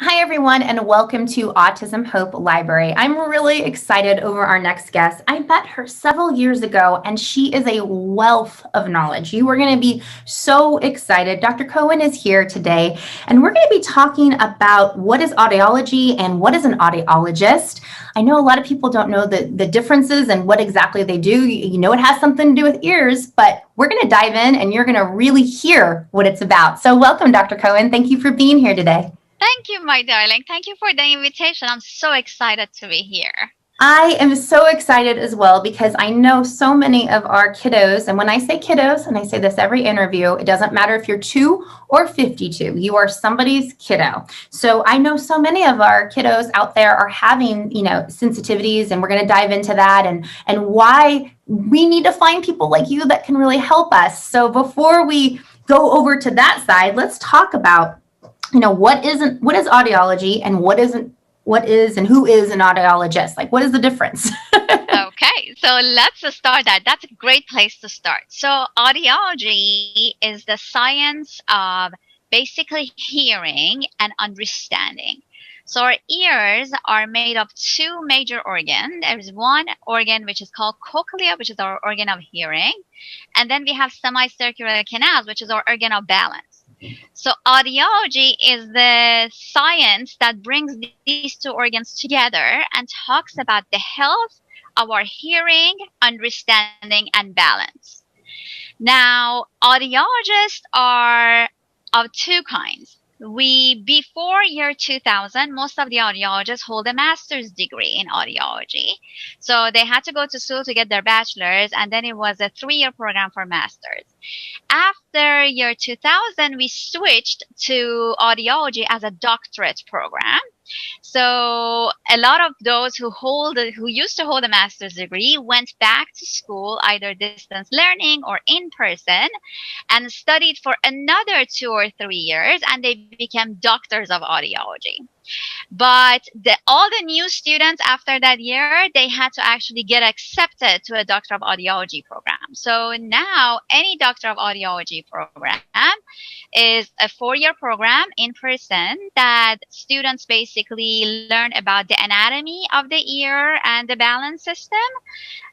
Hi, everyone, and welcome to Autism Hope Library. I'm really excited over our next guest. I met her several years ago, and she is a wealth of knowledge. You are going to be so excited. Dr. Cohen is here today, and we're going to be talking about what is audiology and what is an audiologist. I know a lot of people don't know the differences and what exactly they do. You know, it has something to do with ears, but we're going to dive in, and you're going to really hear what it's about. So welcome, Dr. Cohen. Thank you for being here today. Thank you, my darling. Thank you for the invitation. I'm so excited to be here. I am so excited as well because I know so many of our kiddos, and when I say kiddos, and I say this every interview, it doesn't matter if you're 2 or 52, you are somebody's kiddo. So I know so many of our kiddos out there are having, sensitivities, and we're going to dive into that and why we need to find people like you that can really help us. So before we go over to that side, let's talk about what is audiology and what is and who is an audiologist? Like, what is the difference? Okay, so let's start that. That's a great place to start. So audiology is the science of basically hearing and understanding. So our ears are made of two major organs. There's one organ which is called cochlea, which is our organ of hearing. And then we have semicircular canals, which is our organ of balance. So audiology is the science that brings these two organs together and talks about the health of our hearing, understanding, and balance. Now, audiologists are of two kinds. Before year 2000, most of the audiologists hold a master's degree in audiology. So they had to go to school to get their bachelor's, and then it was a 3-year program for master's. After year 2000, we switched to audiology as a doctorate program. So a lot of those who used to hold a master's degree went back to school, either distance learning or in person, and studied for another 2 or 3 years, and they became doctors of audiology. But all the new students after that year, they had to actually get accepted to a Doctor of Audiology program. So now any Doctor of Audiology program is a 4-year program in person that students basically learn about the anatomy of the ear and the balance system,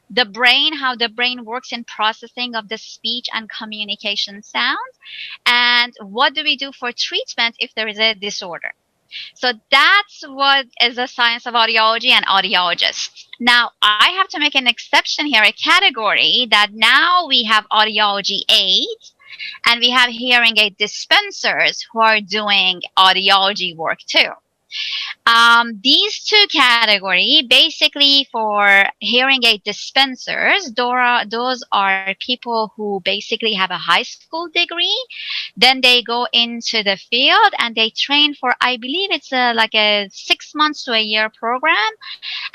the brain, how the brain works in processing of the speech and communication sounds, and what do we do for treatment if there is a disorder. So that's what is the science of audiology and audiologists. Now, I have to make an exception here, a category that now we have audiology aids and we have hearing aid dispensers who are doing audiology work too. These two categories, basically for hearing aid dispensers, those are people who basically have a high school degree. Then they go into the field and they train for, I believe it's like a 6 months to a year program.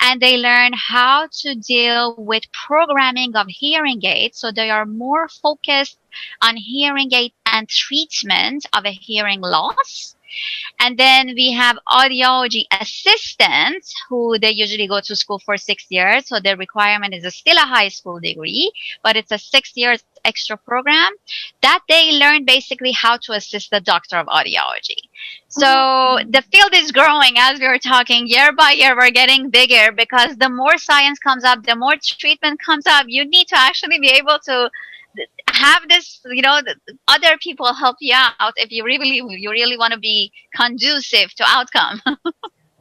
And they learn how to deal with programming of hearing aids. So they are more focused on hearing aid and treatment of a hearing loss. And then we have audiology assistants who they usually go to school for 6 years. So their requirement is still a high school degree, but it's a 6 years extra program that they learn basically how to assist the doctor of audiology. So the field is growing as we were talking. Year by year, we're getting bigger because the more science comes up, the more treatment comes up. You need to actually be able to have this, other people help you out if you really want to be conducive to outcome.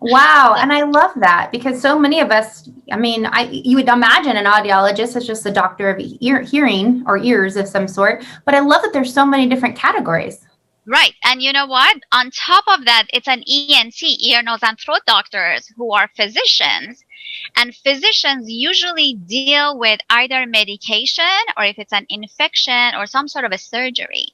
Wow. And I love that because so many of us, you would imagine an audiologist is just a doctor of hearing or ears of some sort, but I love that there's so many different categories. Right. And you know what? On top of that, it's an ENT, ear, nose, and throat doctors who are physicians. And physicians usually deal with either medication or if it's an infection or some sort of a surgery.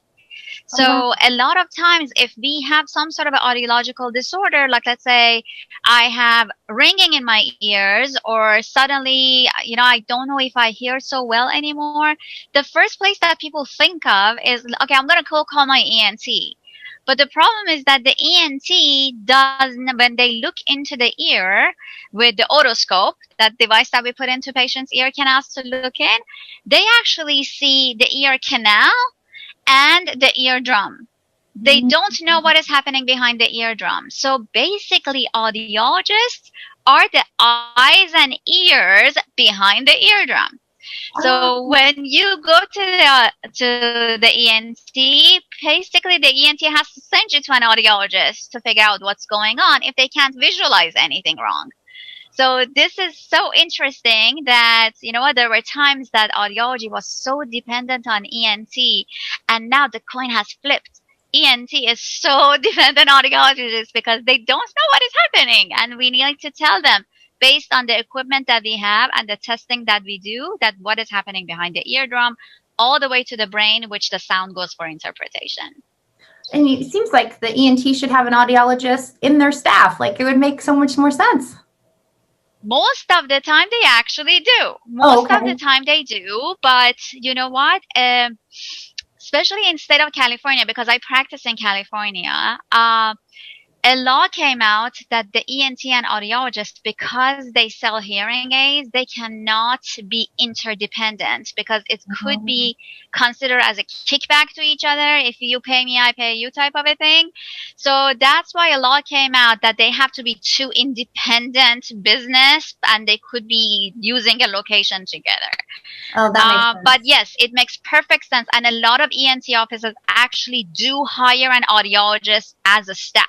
So a lot of times if we have some sort of an audiological disorder, like let's say I have ringing in my ears or suddenly, I don't know if I hear so well anymore, the first place that people think of is, okay, I'm going to call my ENT. But the problem is that the ENT does, when they look into the ear with the otoscope, that device that we put into patients' ear canals to look in, they actually see the ear canal and the eardrum. They don't know what is happening behind the eardrum. So basically, audiologists are the eyes and ears behind the eardrum. So Oh, when you go to the ENT, basically the ENT has to send you to an audiologist to figure out what's going on if they can't visualize anything wrong. So this is so interesting that, you know what, there were times that audiology was so dependent on ENT, and now the coin has flipped. ENT is so dependent on audiologists because they don't know what is happening, and we need to tell them based on the equipment that we have and the testing that we do that what is happening behind the eardrum all the way to the brain, which the sound goes for interpretation. and it seems like the ENT should have an audiologist in their staff. Like it would make so much more sense. Most of the time they actually do. Oh, Most of the okay. time they do, but you know what? Especially in state of California, because I practice in California, a law came out that the ENT and audiologists, because they sell hearing aids, they cannot be interdependent because it could be considered as a kickback to each other. If you pay me, I pay you type of a thing. So that's why a law came out that they have to be two independent business and they could be using a location together. Oh, that makes But sense. yes, it makes perfect sense. And a lot of ENT offices actually do hire an audiologist as a staff.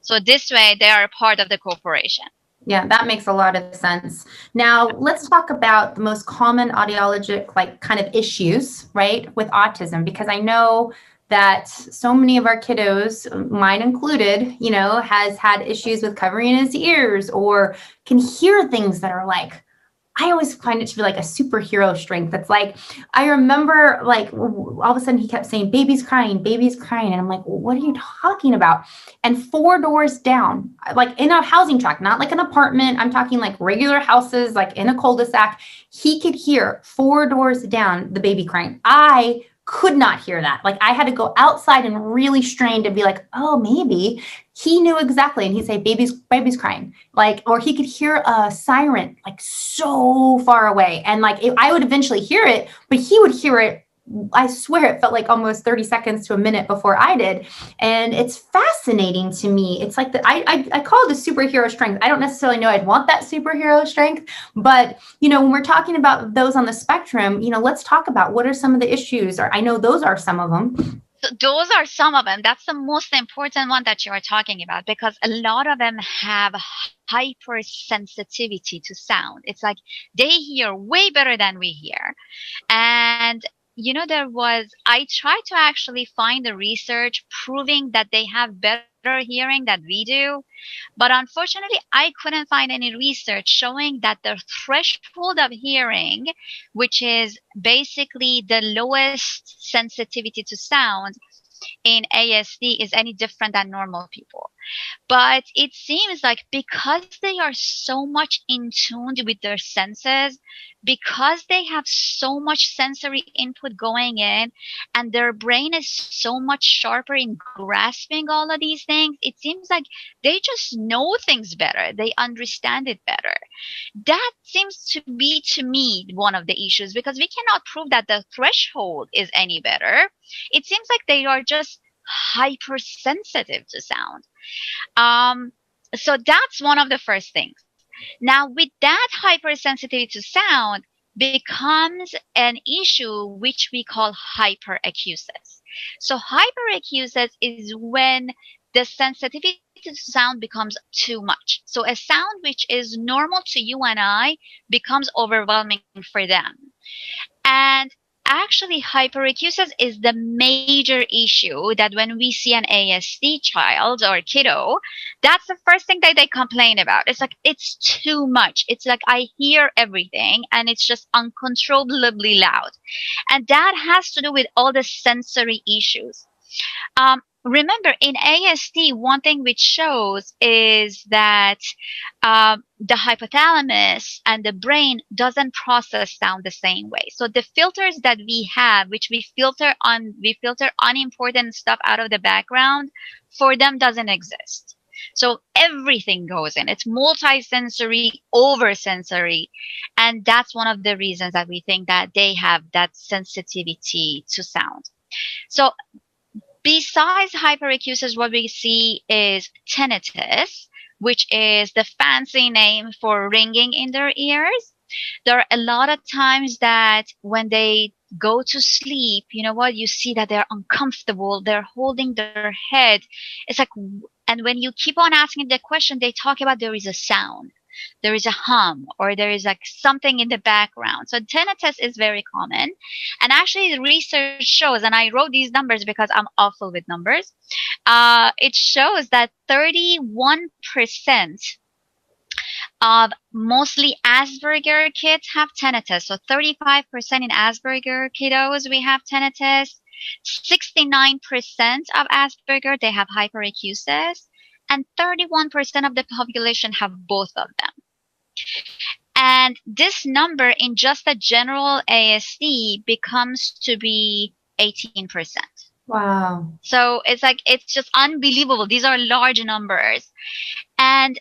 So this way, they are a part of the corporation. Yeah, that makes a lot of sense. Now, let's talk about the most common audiologic like kind of issues, right, with autism, because I know that so many of our kiddos, mine included, has had issues with covering his ears or can hear things that are like I always find it to be like a superhero strength. It's like, I remember like all of a sudden he kept saying, baby's crying, baby's crying. And I'm like, well, what are you talking about? And 4 doors down, like in a housing tract, not like an apartment. I'm talking like regular houses, like in a cul-de-sac. He could hear 4 doors down the baby crying. I could not hear that. Like I had to go outside and really strain to be like, oh, maybe he knew exactly. And he'd say, baby's crying. Like, or he could hear a siren like so far away. And like, I would eventually hear it, but he would hear it. I swear it felt like almost 30 seconds to a minute before I did. And it's fascinating to me. It's like I call it the superhero strength. I don't necessarily know I'd want that superhero strength, but when we're talking about those on the spectrum, let's talk about what are some of the issues, or I know those are some of them. So those are some of them. That's the most important one that you are talking about because a lot of them have hypersensitivity to sound. It's like they hear way better than we hear. And I tried to actually find the research proving that they have better hearing than we do. But unfortunately, I couldn't find any research showing that the threshold of hearing, which is basically the lowest sensitivity to sound in ASD, is any different than normal people. But it seems like because they are so much in tune with their senses, because they have so much sensory input going in, and their brain is so much sharper in grasping all of these things, it seems like they just know things better. They understand it better. That seems to be, to me, one of the issues because we cannot prove that the threshold is any better. It seems like they are just hypersensitive to sound. Um, so that's one of the first things. Now, with that hypersensitivity to sound becomes an issue which we call hyperacusis. So hyperacusis is when the sensitivity to sound becomes too much. So a sound which is normal to you and I becomes overwhelming for them. And actually, hyperacusis is the major issue that when we see an ASD child or kiddo, that's the first thing that they complain about. It's like, it's too much. It's like, I hear everything and it's just uncontrollably loud. And that has to do with all the sensory issues. Remember, in ASD, one thing which shows is that the hypothalamus and the brain doesn't process sound the same way. So the filters that we have, which we filter unimportant stuff out of the background, for them doesn't exist. So everything goes in. It's multisensory, oversensory, and that's one of the reasons that we think that they have that sensitivity to sound. So Besides hyperacusis, what we see is tinnitus, which is the fancy name for ringing in their ears. There are a lot of times that when they go to sleep, you know what, you see that they're uncomfortable, they're holding their head. It's like, and when you keep on asking the question, they talk about there is a sound, there is a hum, or there is like something in the background. So tinnitus is very common. And actually the research shows, and I wrote these numbers because I'm awful with numbers, it shows that 31% of mostly Asperger kids have tinnitus. So 35% in Asperger kiddos, we have tinnitus. 69% of Asperger, they have hyperacusis. And 31% of the population have both of them. And this number in just a general ASD becomes to be 18%. Wow. So it's like, it's just unbelievable. These are large numbers. And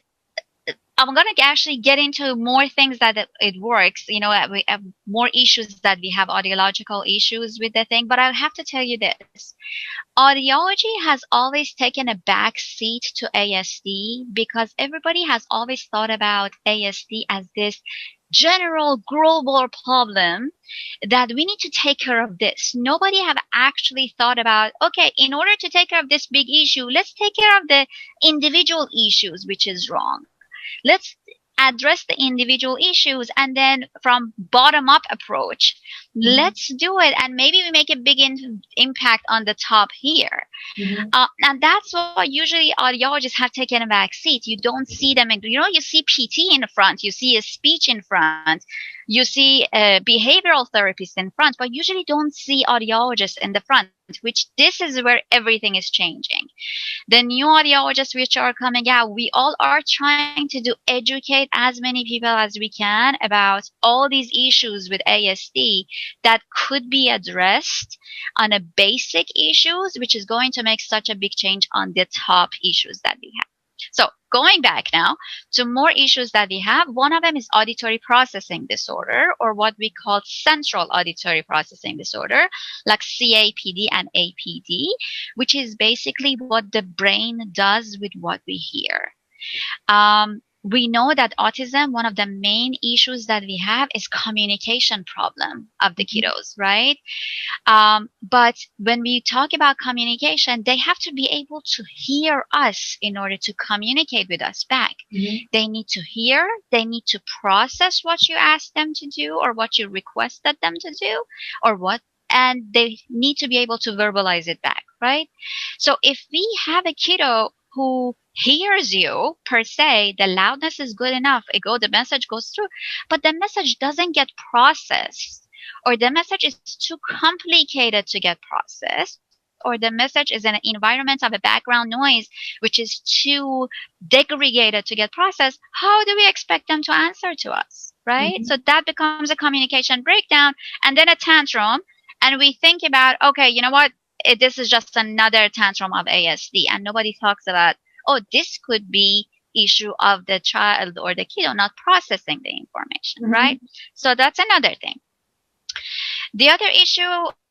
I'm going to actually get into more things that it works. You know, we have more issues that we have audiological issues with the thing. But I have to tell you this. Audiology has always taken a back seat to ASD because everybody has always thought about ASD as this general global problem that we need to take care of this. Nobody have actually thought about, okay, in order to take care of this big issue, let's take care of the individual issues, which is wrong. Let's address the individual issues, and then from bottom up approach, let's do it, and maybe we make a big impact on the top here. And that's why usually audiologists have taken a back seat. You don't see them, you see PT in the front, you see a speech in front, you see a behavioral therapist in front, but usually don't see audiologists in the front, which this is where everything is changing. The new audiologists which are coming out, we all are trying to educate as many people as we can about all these issues with ASD that could be addressed on a basic issues, which is going to make such a big change on the top issues that we have. So going back now to more issues that we have, one of them is auditory processing disorder, or what we call central auditory processing disorder, like CAPD and APD, which is basically what the brain does with what we hear. We know that autism, one of the main issues that we have is communication problem of the kiddos, right? But when we talk about communication, they have to be able to hear us in order to communicate with us back. They need to hear, they need to process what you ask them to do or what you requested them to do or what, and they need to be able to verbalize it back, right? So if we have a kiddo who hears you per se, the loudness is good enough, the message goes through, but the message doesn't get processed, or the message is too complicated to get processed, or the message is in an environment of a background noise which is too degraded to get processed, how do we expect them to answer to us, right? So that becomes a communication breakdown and then a tantrum, and we think about, okay, you know what, this is just another tantrum of ASD, and nobody talks about, oh, this could be issue of the child or the kiddo not processing the information, right? So that's another thing. The other issue,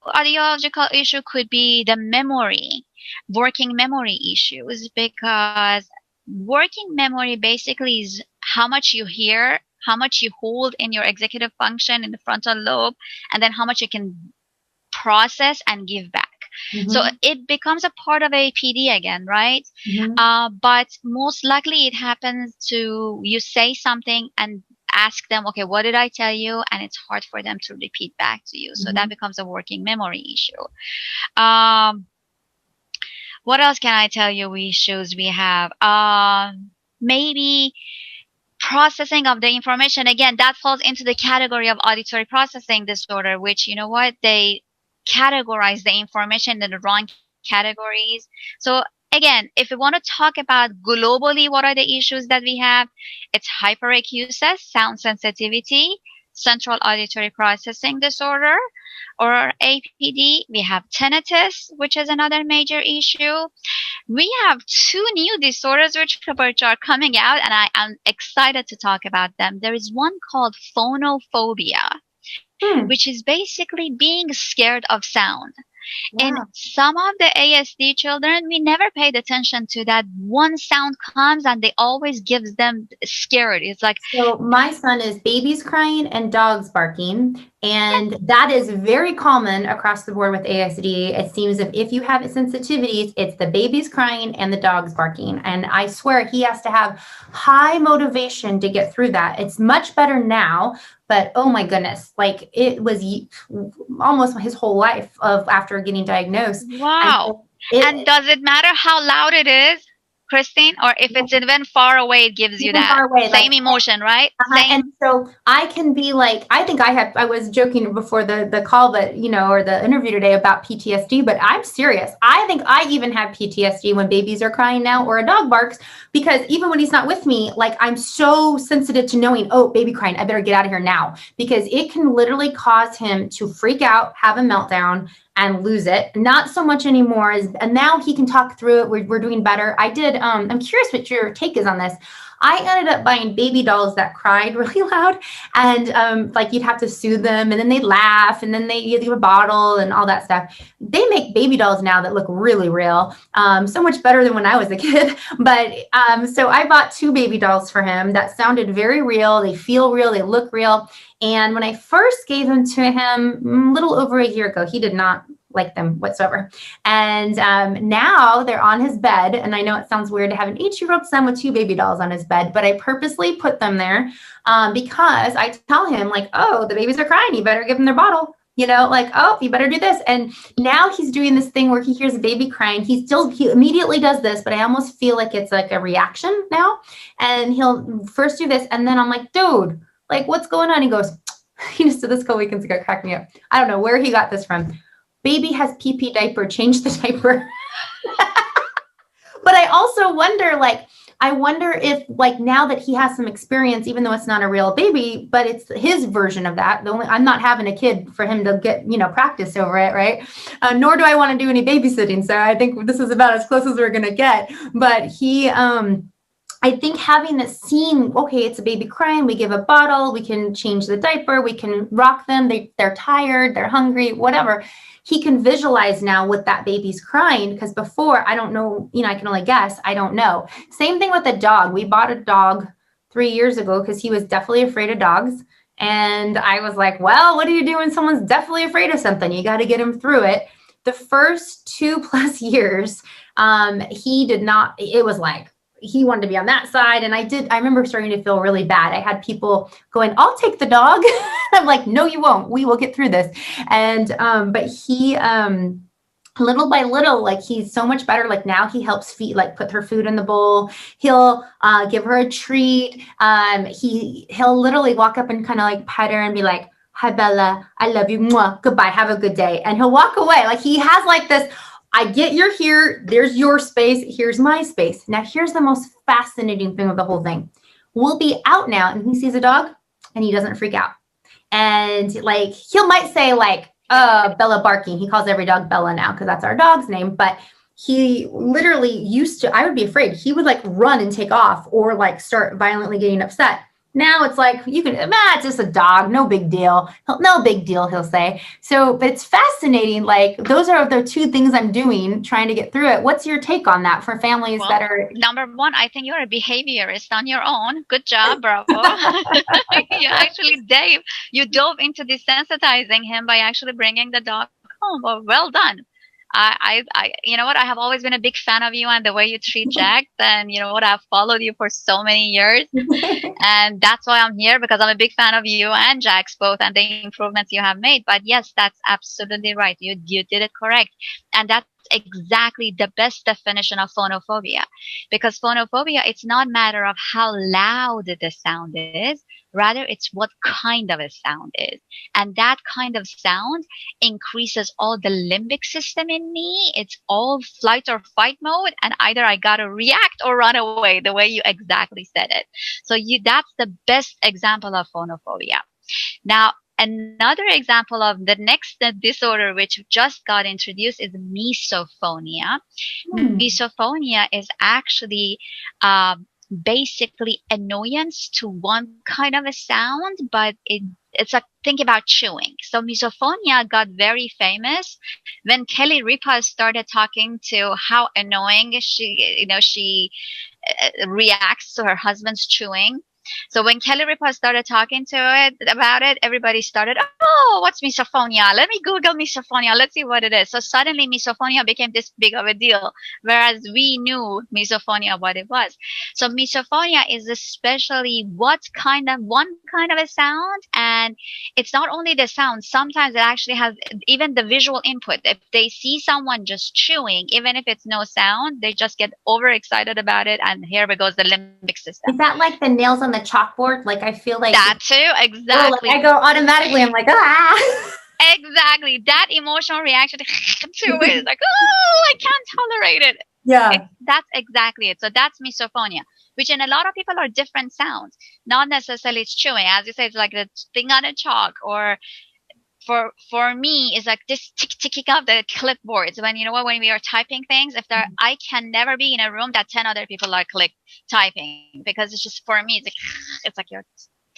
audiological issue, could be the memory, working memory issues, because working memory basically is how much you hear, how much you hold in your executive function in the frontal lobe, and then how much you can process and give back. So it becomes a part of APD again, right? But most likely it happens to you say something and ask them, okay, what did I tell you? And it's hard for them to repeat back to you. So that becomes a working memory issue. What else can I tell you issues we have? Maybe processing of the information. Again, that falls into the category of auditory processing disorder, which, you know what, they categorize the information in the wrong categories. So again, if we want to talk about globally what are the issues that we have, it's hyperacusis, sound sensitivity, central auditory processing disorder, or APD. We have tinnitus, which is another major issue. We have two new disorders which are coming out, and I am excited to talk about them. There is one called phonophobia, which is basically being scared of sound. In Wow. some of the ASD children, we never paid attention to that. One sound comes and they always gives them scared. It's like, So my son is babies crying and dogs barking, and that is very common across the board with ASD. It seems if you have sensitivities, it's the babies crying and the dogs barking. And I swear he has to have high motivation to get through that. It's much better now, but oh my goodness, like it was almost his whole life of after getting diagnosed. And wow. so And it does it matter how loud it is, Christine? Or if it's even far away, it gives you even that far away, like same emotion, right? And Same. so I can be like, I think I was joking before the call, but or the interview today about PTSD, but I'm serious. I think I even have PTSD when babies are crying now or a dog barks, because even when he's not with me, like I'm so sensitive to knowing, oh, baby crying, I better get out of here now, because it can literally cause him to freak out, have a meltdown, and lose it. Not so much anymore, and now he can talk through it. We're doing better. I'm curious what your take is on this. I ended up buying baby dolls that cried really loud, and like you'd have to soothe them, and then they'd laugh, and then they'd give a bottle and all that stuff. They make baby dolls now that look really real, so much better than when I was a kid. But so I bought 2 baby dolls for him that sounded very real. They feel real. They look real. And when I first gave them to him a little over a year ago, he did not like them whatsoever. And now they're on his bed. And I know it sounds weird to have an 8-year-old son with 2 baby dolls on his bed, but I purposely put them there because I tell him, like, oh, the babies are crying. You better give them their bottle. Like, oh, you better do this. And now he's doing this thing where he hears a baby crying. He immediately does this, but I almost feel like it's like a reaction now. And he'll first do this. And then I'm like, dude, like, what's going on? He goes, he just did this a couple weekends ago, cracked me up. I don't know where he got this from. Baby has pee diaper, change the diaper. But I also wonder, like, I wonder if, like, now that he has some experience, even though it's not a real baby, but it's his version of that. I'm not having a kid for him to get, practice over it, right? Nor do I want to do any babysitting. So I think this is about as close as we're going to get. But I think having this scene, okay, it's a baby crying, we give a bottle, we can change the diaper, we can rock them, they're tired, they're hungry, whatever. He can visualize now what that baby's crying, because before, I don't know, I can only guess, I don't know. Same thing with a dog. We bought a dog 3 years ago because he was definitely afraid of dogs. And I was like, well, what do you do when someone's definitely afraid of something? You got to get him through it. The first 2+ years, he did not, it was like, he wanted to be on that side. And I remember starting to feel really bad. I had people going, I'll take the dog. I'm like, no, you won't. We will get through this. And, but he, little by little, like, he's so much better. Like, now he helps feed, like, put her food in the bowl. He'll give her a treat. He'll literally walk up and kind of like pet her and be like, hi, Bella, I love you. Mwah, goodbye. Have a good day. And he'll walk away. Like, he has like this, I get you're here. There's your space. Here's my space. Now, here's the most fascinating thing of the whole thing. We'll be out now and he sees a dog and he doesn't freak out. And like, might say like, Bella barking. He calls every dog Bella now because that's our dog's name. But he literally used to, I would be afraid. He would like run and take off or like start violently getting upset. Now it's like, it's just a dog, no big deal. No big deal, he'll say. So, but it's fascinating. Like, those are the 2 things I'm doing, trying to get through it. What's your take on that for families that are? Number one, I think you're a behaviorist on your own. Good job, bravo. You dove into desensitizing him by actually bringing the dog home. Well done. You know what? I have always been a big fan of you and the way you treat Jack. And you know what? I've followed you for so many years, and that's why I'm here, because I'm a big fan of you and Jack's both and the improvements you have made. But yes, that's absolutely right. You did it correct, and that's exactly the best definition of phonophobia, because phonophobia, it's not a matter of how loud the sound is. Rather, it's what kind of a sound is. And that kind of sound increases all the limbic system in me. It's all flight or fight mode. And either I got to react or run away, the way you exactly said it. So that's the best example of phonophobia. Now, another example of the next disorder which just got introduced is misophonia. Misophonia is actually basically annoyance to one kind of a sound, but it's like, think about chewing. So misophonia got very famous when Kelly Ripa started talking to how annoying she reacts to her husband's chewing. So when Kelly Ripa started talking to it about it, everybody started, oh, what's misophonia? Let me Google misophonia. Let's see what it is. So suddenly misophonia became this big of a deal, whereas we knew misophonia what it was. So misophonia is especially one kind of a sound, and it's not only the sound. Sometimes it actually has even the visual input. If they see someone just chewing, even if it's no sound, they just get overexcited about it, and here goes the limbic system. Is that like the nails on the chalkboard? Like I feel like that too, exactly. I go automatically. I'm like, ah. Exactly. That emotional reaction to it is like, oh, I can't tolerate it. Yeah. That's exactly it. So that's misophonia, which in a lot of people are different sounds. Not necessarily it's chewing. As you say, it's like the thing on a chalk, or for me is like this ticking of the clipboards when when we are typing things. If there, I can never be in a room that 10 other people are typing, because it's just, for me, it's like you're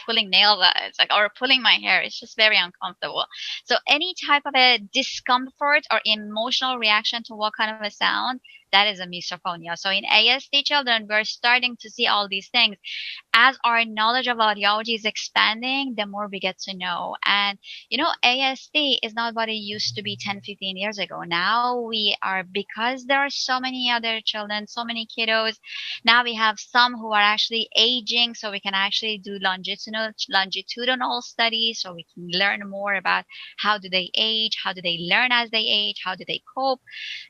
pulling nails out. It's like, or pulling my hair. It's just very uncomfortable. So any type of a discomfort or emotional reaction to what kind of a sound, that is a misophonia. So in ASD children, we're starting to see all these things. As our knowledge of audiology is expanding, the more we get to know. And ASD is not what it used to be 10, 15 years ago. Now we are, because there are so many other children, so many kiddos, now we have some who are actually aging, so we can actually do longitudinal studies, so we can learn more about how do they age, how do they learn as they age, how do they cope.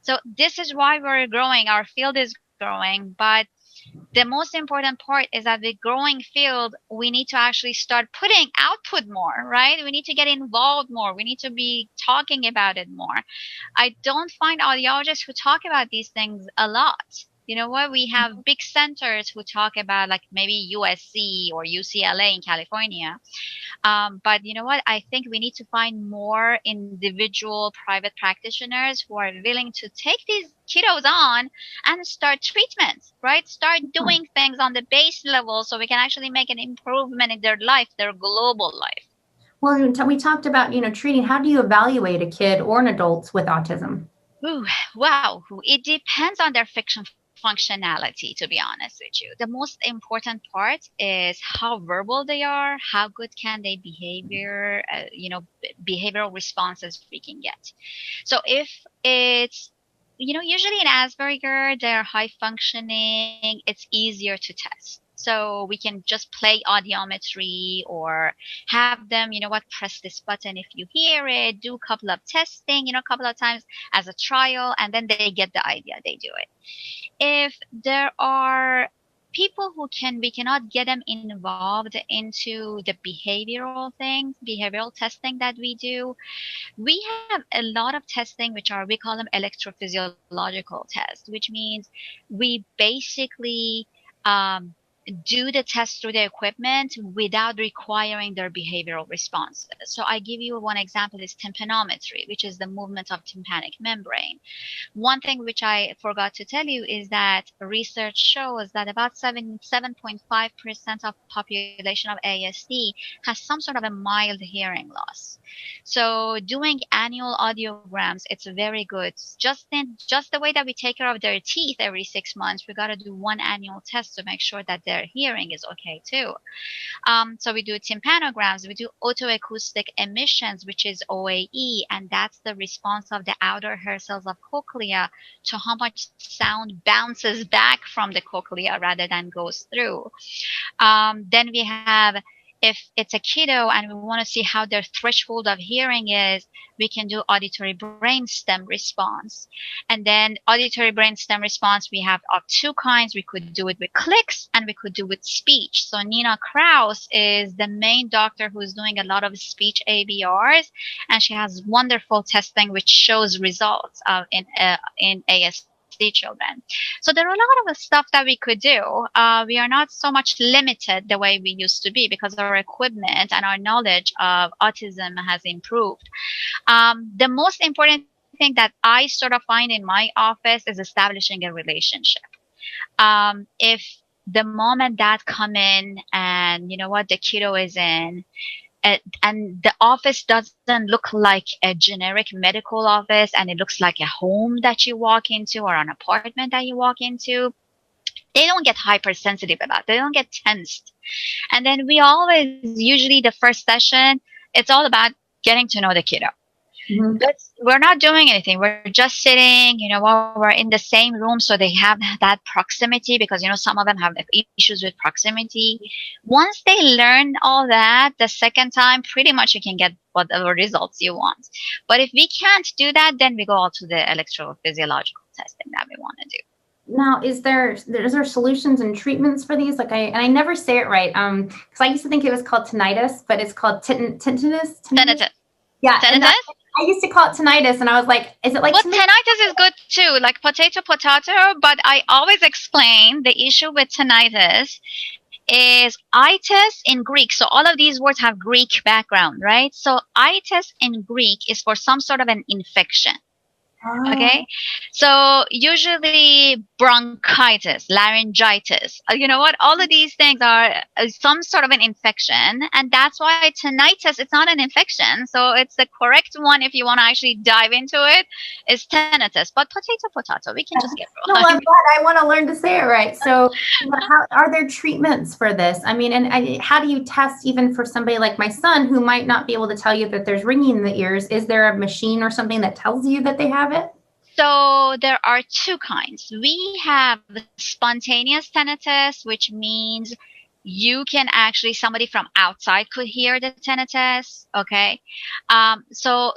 So this is why we're growing. Our field is growing, but the most important part is that with growing field, we need to actually start putting output more, right? We need to get involved more. We need to be talking about it more. I don't find audiologists who talk about these things a lot. You know what? We have big centers who talk about, like maybe USC or UCLA in California. But you know what? I think we need to find more individual private practitioners who are willing to take these kiddos on and start treatments, right? Start doing things on the base level so we can actually make an improvement in their life, their global life. Well, we talked about, treating. How do you evaluate a kid or an adult with autism? Ooh, wow. It depends on their functionality, to be honest with you. The most important part is how verbal they are, how good can they behavioral responses we can get. So if it's usually in Asperger, they're high functioning, it's easier to test. So we can just play audiometry, or have them, press this button if you hear it, do a couple of testing, a couple of times as a trial, and then they get the idea, they do it. If there are people we cannot get them involved into the behavioral testing that we do, we have a lot of testing we call them electrophysiological tests, which means we basically do the test through the equipment without requiring their behavioral responses. So I give you one example is tympanometry, which is the movement of tympanic membrane. One thing which I forgot to tell you is that research shows that about 7.5% of population of ASD has some sort of a mild hearing loss. So doing annual audiograms, it's very good. Just the way that we take care of their teeth every 6 months, we got to do one annual test to make sure that their hearing is okay too. So we do tympanograms, we do otoacoustic emissions, which is OAE, and that's the response of the outer hair cells of cochlea to how much sound bounces back from the cochlea rather than goes through. Then we have, if it's a kiddo and we want to see how their threshold of hearing is, we can do auditory brainstem response. And then auditory brainstem response, we have of two kinds. We could do it with clicks and we could do with speech. So Nina Kraus is the main doctor who's doing a lot of speech ABRs, and she has wonderful testing which shows results in ASD children. So there are a lot of stuff that we could do. We are not so much limited the way we used to be because our equipment and our knowledge of autism has improved. The most important thing that I sort of find in my office is establishing a relationship. If the moment that come in and you know what, the kiddo is in, and the office doesn't look like a generic medical office, and it looks like a home that you walk into or an apartment that you walk into, they don't get hypersensitive about it. They don't get tensed. And then we always, usually the first session, it's all about getting to know the kiddo. Mhm. We're not doing anything. We're just sitting, you know, while we're in the same room, so they have that proximity, because you know some of them have issues with proximity. Once they learn all that, the second time, pretty much you can get whatever results you want. But if we can't do that, then we go on to the electrophysiological testing that we want to do. Now, is there solutions and treatments for these? Like I never say it right. Because I used to think it was called tinnitus, but it's called tinnitus. Tinnitus. Yeah, and Tinnitus? I used to call it tinnitus, and I was like, is it like Well, tinnitus? tinnitus is good too, like potato, but I always explain the issue with tinnitus is itis in Greek. So all of these words have Greek background, right? So itis in Greek is for some sort of an infection. Okay, so usually bronchitis, laryngitis, you know what? All of these things are some sort of an infection, and that's why tinnitus, it's not an infection. So it's the correct one if you want to actually dive into it, is tinnitus. But potato, we can just get No, wrong. I'm glad. I want to learn to say it right. So, how are there treatments for this? I mean, and how do you test even for somebody like my son who might not be able to tell you that there's ringing in the ears? Is there a machine or something that tells you that they have it? So there are two kinds. We have spontaneous tinnitus, which means you can actually, somebody from outside could hear the tinnitus. Okay. So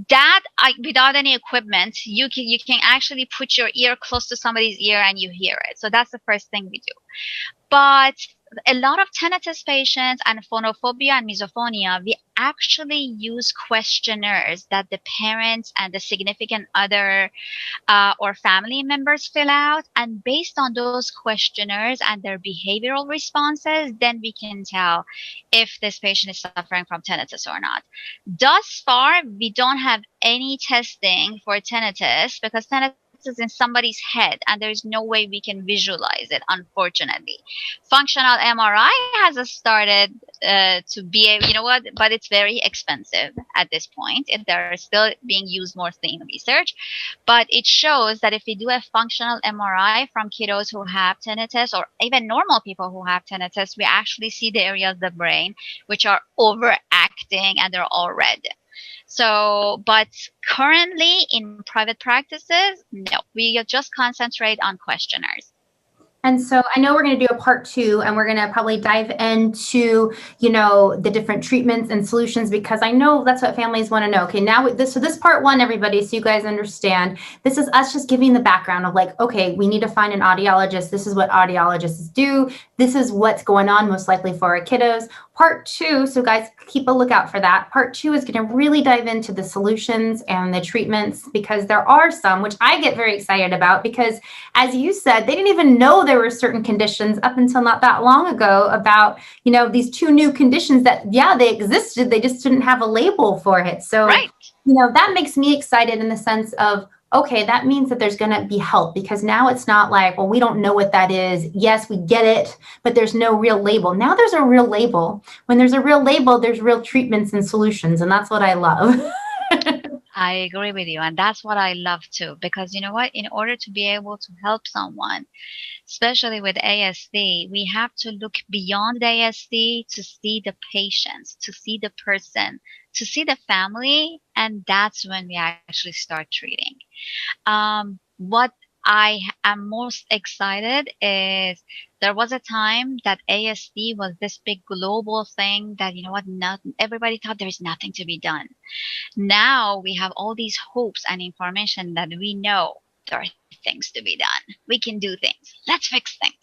that without any equipment, you can actually put your ear close to somebody's ear and you hear it. So that's the first thing we do. But a lot of tinnitus patients and phonophobia and misophonia, we actually use questionnaires that the parents and the significant other or family members fill out. And based on those questionnaires and their behavioral responses, then we can tell if this patient is suffering from tinnitus or not. Thus far, we don't have any testing for tinnitus because tinnitus is in somebody's head and there's no way we can visualize it, unfortunately. Functional MRI has started to be, you know what, but it's very expensive at this point. They're still being used mostly in research, but it shows that if we do a functional MRI from kiddos who have tinnitus, or even normal people who have tinnitus, we actually see the areas of the brain which are overacting and they're all red. So, but currently in private practices, no, we just concentrate on questionnaires. And so I know we're going to do a part 2, and we're going to probably dive into, the different treatments and solutions, because I know that's what families want to know. Okay, now so this part 1, everybody, so you guys understand, this is us just giving the background of like, okay, we need to find an audiologist. This is what audiologists do. This is what's going on most likely for our kiddos. Part 2, so guys, keep a lookout for that. Part 2 is going to really dive into the solutions and the treatments, because there are some, which I get very excited about, because as you said, they didn't even know there were certain conditions up until not that long ago about, these 2 new conditions that, yeah, they existed. They just didn't have a label for it. So, right. That makes me excited in the sense of, okay, that means that there's going to be help, because now it's not like, well, we don't know what that is. Yes, we get it, but there's no real label. Now there's a real label. When there's a real label, there's real treatments and solutions. And that's what I love. I agree with you. And that's what I love too, because you know what? In order to be able to help someone, especially with ASD, we have to look beyond the ASD to see the patients, to see the person, to see the family. And that's when we actually start treating. What I am most excited is there was a time that ASD was this big global thing that, everybody thought there's nothing to be done. Now we have all these hopes and information that we know there are things to be done. We can do things. Let's fix things.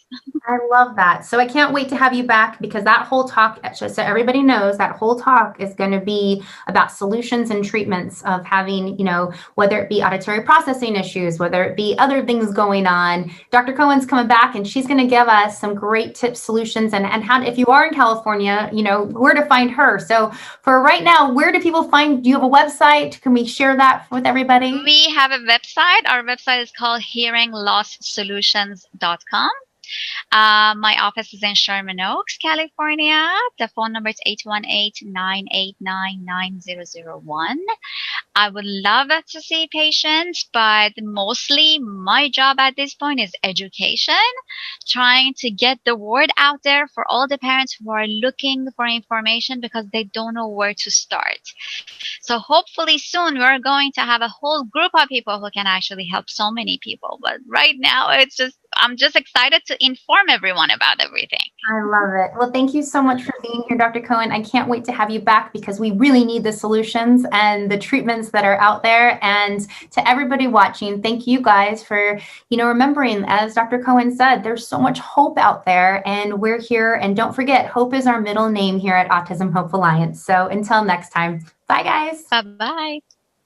I love that. So I can't wait to have you back, because that whole talk, just so everybody knows, that whole talk is going to be about solutions and treatments of having, whether it be auditory processing issues, whether it be other things going on. Dr. Cohen's coming back, and she's going to give us some great tips, solutions, and how, if you are in California, where to find her. So for right now, where do people find, do you have a website? Can we share that with everybody? We have a website. Our website is called hearinglossolutions.com. My office is in Sherman Oaks, California. The phone number is 818-989-9001. I would love to see patients, but mostly my job at this point is education, trying to get the word out there for all the parents who are looking for information because they don't know where to start. So hopefully soon we're going to have a whole group of people who can actually help so many people. But right now I'm just excited to inform everyone about everything. I love it. Well, thank you so much for being here, Dr. Cohen. I can't wait to have you back because we really need the solutions and the treatments that are out there. And to everybody watching, thank you guys for, remembering, as Dr. Cohen said, there's so much hope out there and we're here. And don't forget, hope is our middle name here at Autism Hope Alliance. So until next time, bye guys. Bye-bye.